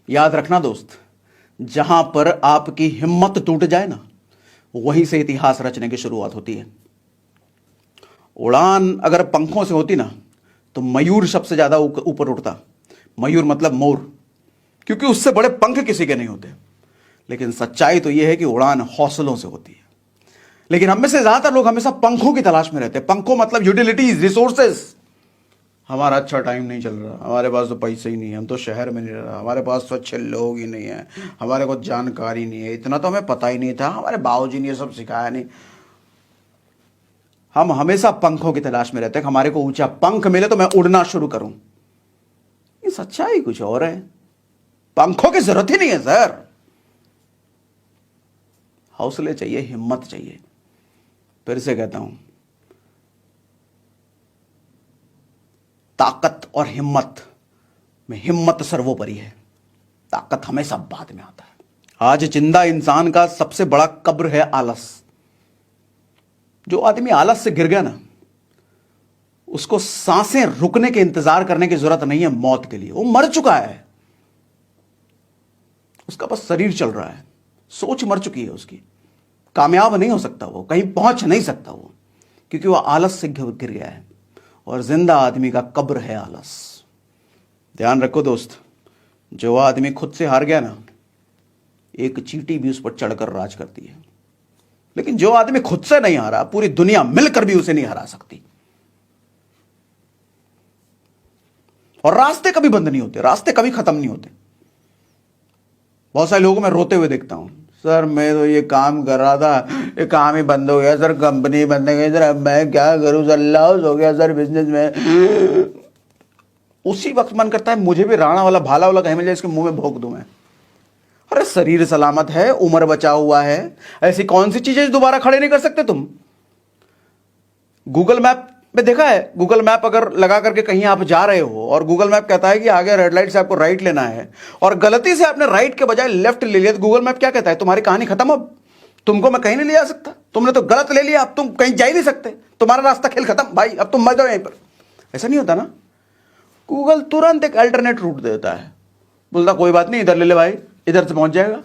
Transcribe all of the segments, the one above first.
याद रखना दोस्त, जहां पर आपकी हिम्मत टूट जाए ना, वहीं से इतिहास रचने की शुरुआत होती है। उड़ान अगर पंखों से होती ना, तो मयूर सबसे ज्यादा ऊपर उड़ता। मयूर मतलब मोर, क्योंकि उससे बड़े पंख किसी के नहीं होते। लेकिन सच्चाई तो यह है कि उड़ान हौसलों से होती है। लेकिन हम में से ज्यादातर लोग हमेशा पंखों की तलाश में रहते हैं। पंखों मतलब यूटिलिटीज, रिसोर्सेस। हमारा अच्छा टाइम नहीं चल रहा, हमारे पास तो पैसे ही नहीं है, हम तो शहर में नहीं रह रहा, हमारे पास तो अच्छे लोग ही नहीं है, हमारे को जानकारी नहीं है, इतना तो हमें पता ही नहीं था, हमारे बाबूजी ने ये सब सिखाया नहीं। हम हमेशा पंखों की तलाश में रहते हैं। हमारे को ऊंचा पंख मिले तो मैं उड़ना शुरू करूं। ये सच्चाई कुछ और है। पंखों की जरूरत ही नहीं है सर। हौसले चाहिए, हिम्मत चाहिए। फिर से कहता हूं, ताकत और हिम्मत में हिम्मत सर्वोपरि है, ताकत हमेशा बाद में आता है। आज जिंदा इंसान का सबसे बड़ा कब्र है आलस। जो आदमी आलस से गिर गया ना, उसको सांसें रुकने के इंतजार करने की जरूरत नहीं है मौत के लिए। वो मर चुका है, उसका बस शरीर चल रहा है, सोच मर चुकी है उसकी। कामयाब नहीं हो सकता वो, कहीं पहुंच नहीं सकता वो, क्योंकि वो आलस से गिर गया है। और जिंदा आदमी का कब्र है आलस। ध्यान रखो दोस्त, जो आदमी खुद से हार गया ना, एक चींटी भी उस पर चढ़कर राज करती है। लेकिन जो आदमी खुद से नहीं हारा, पूरी दुनिया मिलकर भी उसे नहीं हरा सकती। और रास्ते कभी बंद नहीं होते, रास्ते कभी खत्म नहीं होते। बहुत सारे लोगों को मैं रोते हुए देखता हूं, सर मैं तो ये काम कर रहा था, ये काम ही बंद हो गया सर, कंपनी बंद हो गई सर, अब मैं क्या करूं सर, लॉस हो गया सर बिजनेस में। उसी वक्त मन करता है मुझे भी राणा वाला भाला वाला कहीं मिल जाए, इसके मुंह में भोंक दूं मैं। अरे शरीर सलामत है, उम्र बचा हुआ है, ऐसी कौन सी चीजें दोबारा खड़े नहीं कर सकते तुम। गूगल मैप में देखा है, गूगल मैप अगर लगा करके कहीं आप जा रहे हो और गूगल मैप कहता है कि आगे रेड लाइट से आपको राइट लेना है, और गलती से आपने राइट के बजाय लेफ्ट ले लिया, तो गूगल मैप क्या कहता है, तुम्हारी कहानी खत्म। अब तुमको मैं कहीं नहीं ले जा सकता, तुमने तो गलत ले लिया, अब तुम कहीं जा ही नहीं सकते, तुम्हारा रास्ता खेल खत्म भाई, अब तुम मर जाओ यहीं पर। ऐसा नहीं होता ना, गूगल तुरंत एक अल्टरनेट रूट देता है, बोलता कोई बात नहीं, इधर ले ले भाई, इधर से पहुंच जाएगा।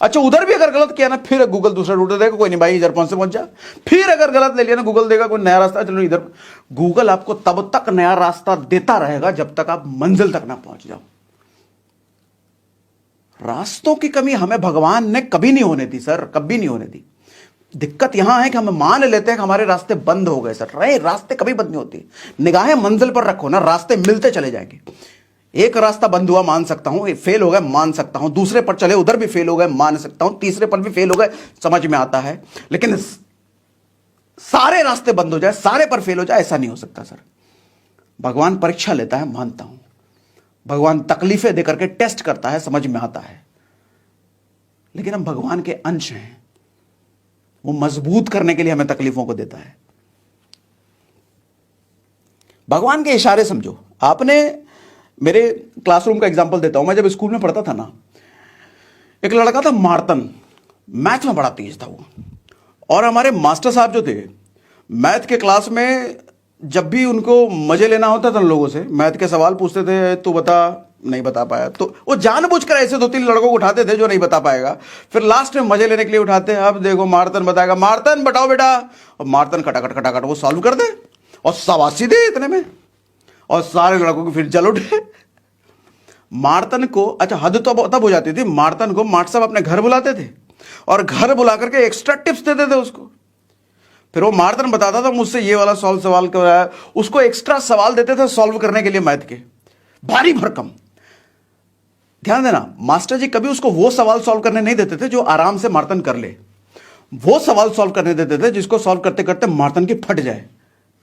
अच्छा उधर भी अगर गलत किया ना, फिर गूगल दूसरा रूट देगा, कोई नहीं भाई इधर पहुंच जा। फिर अगर गलत ले लिया ना, गूगल देगा कोई नया रास्ता, चलो इधर। गूगल आपको तब तक नया रास्ता देता रहेगा जब तक आप मंजिल तक ना पहुंच जाओ। रास्तों की कमी हमें भगवान ने कभी नहीं होने दी सर, कभी नहीं होने दी। दिक्कत यहां है कि हम मान लेते हैं कि हमारे रास्ते बंद हो गए सर। रहे रास्ते कभी बंद नहीं होती। निगाहें मंजिल पर रखो ना, रास्ते मिलते चले जाएंगे। एक रास्ता बंद हुआ मान सकता हूं, फेल हो गया मान सकता हूं, दूसरे पर चले उधर भी फेल हो गए मान सकता हूं, तीसरे पर भी फेल हो गए समझ में आता है। लेकिन सारे रास्ते बंद हो जाए, सारे पर फेल हो जाए, ऐसा नहीं हो सकता सर। भगवान परीक्षा लेता है मानता हूं, भगवान तकलीफें देकर के टेस्ट करता है, समझ में आता है। लेकिन हम भगवान के अंश हैं, वो मजबूत करने के लिए हमें तकलीफों को देता है। भगवान के इशारे समझो। आपने, मेरे क्लासरूम का एग्जांपल देता हूं, मैं जब स्कूल में पढ़ता था ना, एक लड़का था मार्तन, मैथ में बड़ा तेज था वो। और हमारे मास्टर साहब जो थे मैथ के क्लास में, जब भी उनको मजे लेना होता था लोगों से, मैथ के सवाल पूछते थे, तो बता, नहीं बता पाया तो वो जानबूझकर ऐसे दो तीन लड़कों को उठाते थे जो नहीं बता पाएगा, फिर लास्ट में मजे लेने के लिए उठाते हैं। अब देखो मार्तन बताएगा, मार्तन बताओ बेटा, और मार्तन खटाखट खटाखट वो सॉल्व कर दे, और शाबाशी दे इतने में, और सारे लड़कों को फिर चल उठे। मार्तन को, अच्छा हद तो तब हो जाती थी, मार्तन को मार्ट साहब अपने घर बुलाते थे और घर बुला करके एक्स्ट्रा टिप्स देते थे उसको। फिर वो मार्तन बताता था मुझसे ये वाला सवाल कर रहा है, उसको एक्स्ट्रा सवाल देते थे सॉल्व करने के लिए मैथ के, भारी भरकम। ध्यान देना, मास्टर जी कभी उसको वो सवाल सॉल्व करने नहीं देते थे जो आराम से मार्तन कर ले, वो सवाल सॉल्व करने देते थे जिसको सॉल्व करते करते मार्तन की फट जाए।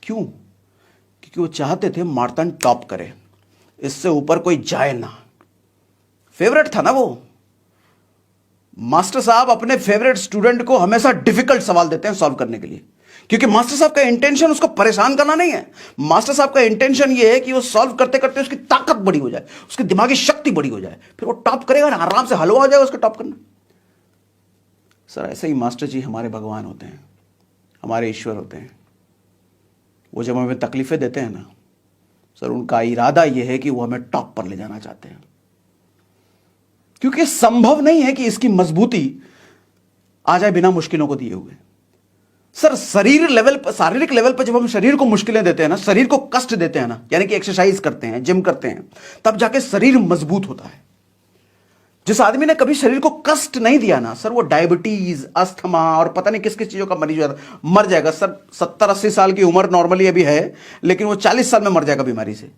क्यों? क्योंकि वो चाहते थे मार्तन टॉप करे, इससे ऊपर कोई जाए ना। फेवरेट था ना वो। मास्टर साहब अपने फेवरेट स्टूडेंट को हमेशा डिफिकल्ट सवाल देते हैं सॉल्व करने के लिए, क्योंकि मास्टर साहब का इंटेंशन उसको परेशान करना नहीं है। मास्टर साहब का इंटेंशन ये है कि वो सॉल्व करते करते उसकी ताकत बड़ी हो जाए, उसकी दिमागी शक्ति बड़ी हो जाए, फिर वो टॉप करेगा ना, आराम से हलवा हो जाएगा उसका टॉप करना। सर ऐसे ही मास्टर जी हमारे भगवान होते हैं, हमारे ईश्वर होते हैं। वो जब हमें तकलीफें देते हैं ना सर, उनका इरादा यह है कि वो हमें टॉप पर ले जाना चाहते हैं। क्योंकि संभव नहीं है कि इसकी मजबूती आ जाए बिना मुश्किलों को दिए हुए। सर शारीरिक लेवल पर जब हम शरीर को मुश्किलें देते हैं ना, शरीर को कष्ट देते हैं ना, यानी कि एक्सरसाइज करते हैं, जिम करते हैं, तब जाके शरीर मजबूत होता है। जिस आदमी ने कभी शरीर को कष्ट नहीं दिया ना सर, वो डायबिटीज, अस्थमा और पता नहीं किस किस चीजों का मरीज मर जाएगा सर। 70-80 साल की उम्र नॉर्मली अभी है, लेकिन वो 40 साल में मर जाएगा बीमारी से,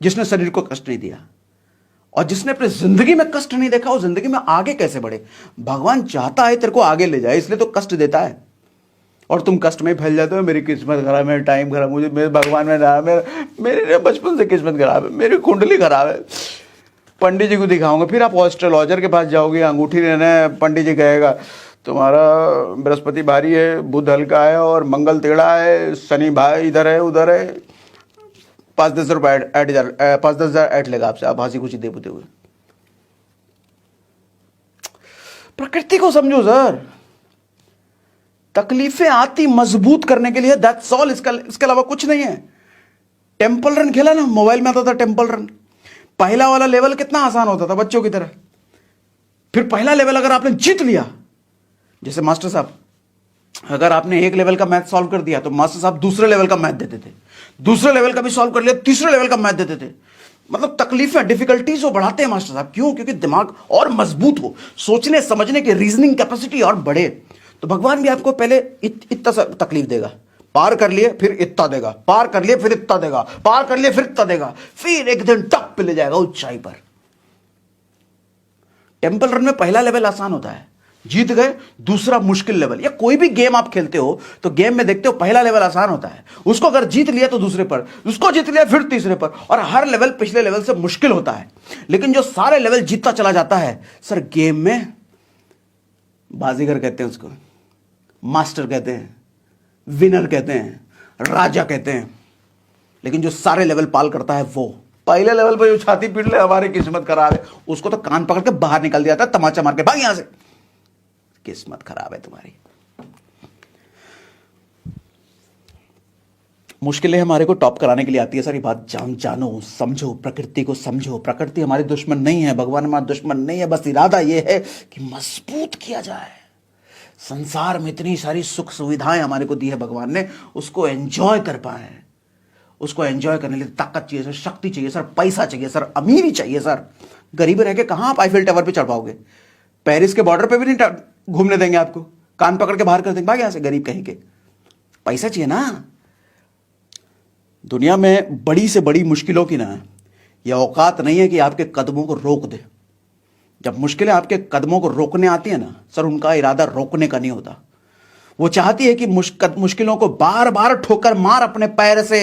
जिसने शरीर को कष्ट नहीं दिया। और जिसने अपनी जिंदगी में कष्ट नहीं देखा, वो जिंदगी में आगे कैसे बढ़े? भगवान चाहता है तेरे को आगे ले जाए, इसलिए तो कष्ट देता है। और तुम कष्ट में फैल जाते हो, मेरी किस्मत खराब है, मेरा टाइम खराब, मुझे मेरे भगवान में ना, मेरे बचपन से किस्मत खराब है, मेरी कुंडली खराब है, पंडित जी को दिखाऊंगा। फिर आप एस्ट्रोलॉजर के पास जाओगे, अंगूठी लेना है, पंडित जी कहेगा तुम्हारा बृहस्पति भारी है, बुध हल्का है और मंगल टेढ़ा है, शनि भाई इधर है उधर है, 5-10 रुपये 5-10 हज़ार ऐड लेगा आपसे, आप हंसी खुशी दे बुते हुए। प्रकृति को समझो सर, तकलीफें आती मजबूत करने के लिए, दैट्स ऑल। इसके अलावा कुछ नहीं है। टेंपल रन खेला ना, मोबाइल में आता था टेंपल रन। पहला वाला लेवल कितना आसान होता था बच्चों की तरह। फिर पहला लेवल अगर आपने जीत लिया, जैसे मास्टर साहब, अगर आपने एक लेवल का मैथ सॉल्व कर दिया तो मास्टर साहब दूसरे लेवल का मैथ देते थे, दूसरे लेवल का भी सॉल्व कर लिया, तीसरे लेवल का मैथ देते थे। मतलब तकलीफें, डिफिकल्टीज वो बढ़ाते हैं मास्टर साहब। क्यों? क्योंकि दिमाग और मजबूत हो, सोचने समझने की रीजनिंग कैपेसिटी और बढ़े। तो भगवान भी आपको पहले इतना सा तकलीफ देगा, पार कर लिए फिर इतना देगा, पार कर लिए फिर इतना देगा, पार कर लिए फिर इतना देगा, फिर एक दिन टप पे ले जाएगा ऊंचाई पर। टेंपल रन में पहला लेवल आसान होता है, जीत गए, दूसरा मुश्किल लेवल। या कोई भी गेम आप खेलते हो तो गेम में देखते हो पहला लेवल आसान होता है, उसको अगर जीत लिया तो दूसरे पर, उसको जीत लिया फिर तीसरे पर, और हर लेवल पिछले लेवल से मुश्किल होता है। लेकिन जो सारे लेवल जीतता चला जाता है सर, गेम में बाजीगर कहते हैं उसको, मास्टर कहते हैं, विनर कहते हैं, राजा कहते हैं। लेकिन जो सारे लेवल पाल करता है वो पहले लेवल पर जो छाती पीट ले हमारी किस्मत खराब है, उसको तो कान पकड़ के बाहर निकल दिया था, तमाचा मार के भाग यहां से, किस्मत खराब है तुम्हारी। मुश्किलें हमारे को टॉप कराने के लिए आती है सर। ये बात जानो, समझो, प्रकृति को समझो। प्रकृति हमारी दुश्मन नहीं है, भगवान हमारा दुश्मन नहीं है। बस इरादा ये है कि मजबूत किया जाए। संसार में इतनी सारी सुख सुविधाएं हमारे को दी है भगवान ने, उसको एंजॉय कर पाए। उसको एंजॉय करने के लिए ताकत चाहिए सर, शक्ति चाहिए सर, पैसा चाहिए सर, अमीरी चाहिए सर। गरीब रह के कहां आप आईफिल टावर पे चढ़ पाओगे? पेरिस के बॉर्डर पे भी नहीं घूमने देंगे आपको, कान पकड़ के बाहर कर देंगे, भाग यहां से गरीब कहीं के। पैसा चाहिए ना। दुनिया में बड़ी से बड़ी मुश्किलों की ना यह औकात नहीं है कि आपके कदमों को रोक दे। जब मुश्किलें आपके कदमों को रोकने आती है ना सर, उनका इरादा रोकने का नहीं होता। वो चाहती है कि मुश्किलों को बार बार ठोकर मार अपने पैर से।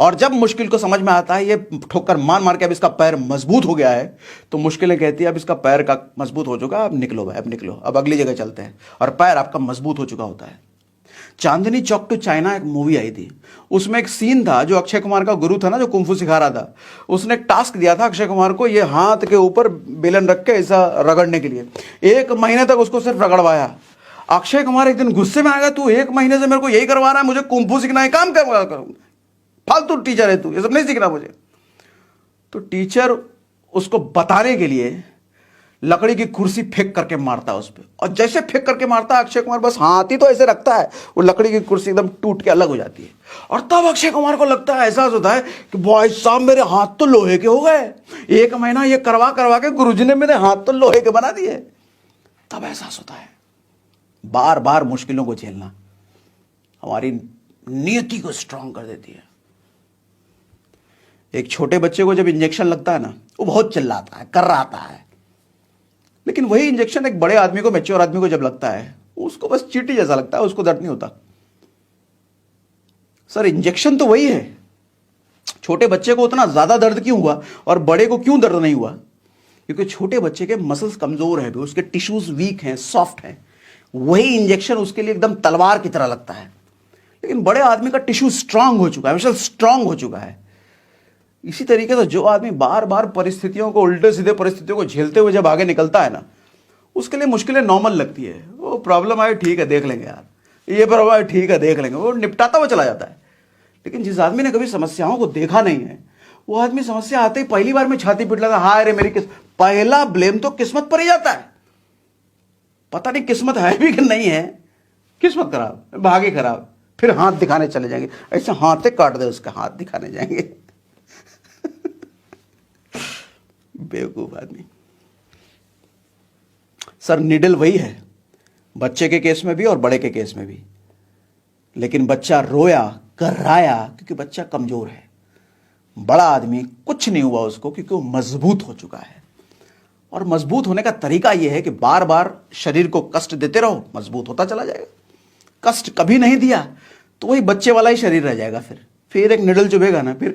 और जब मुश्किल को समझ में आता है ये ठोकर मार मार के अब इसका पैर मजबूत हो गया है, तो मुश्किलें कहती है अब इसका पैर का मजबूत हो चुका, अब निकलो भाई, अब निकलो, अब अगली जगह चलते हैं। और पैर आपका मजबूत हो चुका होता है। चांदनी चौक टू चाइना एक मूवी आई थी, उसमें एक सीन था जो अक्षय कुमार का गुरु था ना, जो कुंफू सिखा रहा था, उसने एक टास्क दिया था अक्षय कुमार को, ये हाथ के ऊपर बेलन रख के ऐसा रगड़ने के लिए। 1 महीने तक उसको सिर्फ रगड़वाया। अक्षय कुमार एक दिन गुस्से में आएगा, तू 1 महीने से मेरे को यही करवा रहा है, मुझे कुंफू सीखना है, काम कर, फालतू टीचर है तू, ये सब नहीं सीखना मुझे। तो टीचर उसको बताने के लिए लकड़ी की कुर्सी फेंक करके मारता है उस पर, और जैसे फेंक करके मारता है अक्षय कुमार बस हाथ ही तो ऐसे रखता है, वो लकड़ी की कुर्सी एकदम टूट के अलग हो जाती है। और तब अक्षय कुमार को लगता है, एहसास होता है कि भाई साहब मेरे हाथ तो लोहे के हो गए, 1 महीना ये करवा करवा के गुरुजी ने मेरे हाथ तो लोहे के बना दिए। तब एहसास होता है बार बार मुश्किलों को झेलना हमारी नियति को स्ट्रांग कर देती है। एक छोटे बच्चे को जब इंजेक्शन लगता है ना, वो बहुत चिल्लाता है, कर्राता है। लेकिन वही इंजेक्शन एक बड़े आदमी को, मैच्योर आदमी को जब लगता है, उसको बस चींटी जैसा लगता है, उसको दर्द नहीं होता। सर इंजेक्शन तो वही है। छोटे बच्चे को उतना ज्यादा दर्द क्यों हुआ और बड़े को क्यों दर्द नहीं हुआ? क्योंकि छोटे बच्चे के मसल्स कमजोर हैं, उसके टिश्यूज वीक हैं, सॉफ्ट हैं। वही इंजेक्शन उसके लिए एकदम तलवार की तरह लगता है। लेकिन बड़े आदमी का टिश्यू स्ट्रांग हो चुका है, मसल स्ट्रांग हो चुका है। इसी तरीके से जो आदमी बार बार परिस्थितियों को, उल्टे सीधे परिस्थितियों को झेलते हुए जब आगे निकलता है ना, उसके लिए मुश्किलें नॉर्मल लगती है। वो प्रॉब्लम आए ठीक है देख लेंगे यार, ये प्रॉब्लम आए ठीक है देख लेंगे, वो निपटाता हुआ चला जाता है। लेकिन जिस आदमी ने कभी समस्याओं को देखा नहीं है, वो आदमी समस्या आते ही पहली बार में छाती पीट लेता, हाय रे मेरी पहला ब्लेम तो किस्मत पर ही जाता है। पता नहीं किस्मत है भी कि नहीं है, किस्मत खराब, भाग्य खराब, फिर हाथ दिखाने चले जाएंगे, ऐसे हाथ काट दे उसका, हाथ दिखाने जाएंगे। बेवकूफ आदमी। सर निडल वही है, बच्चे के केस में भी और बड़े के केस में भी, लेकिन बच्चा रोया कराया क्योंकि बच्चा कमजोर है। बड़ा आदमी कुछ नहीं हुआ उसको क्योंकि वो मजबूत हो चुका है। और मजबूत होने का तरीका यह है कि बार बार शरीर को कष्ट देते रहो, मजबूत होता चला जाएगा। कष्ट कभी नहीं दिया तो वही बच्चे वाला ही शरीर रह जाएगा। फिर एक निडल चुभेगा ना, फिर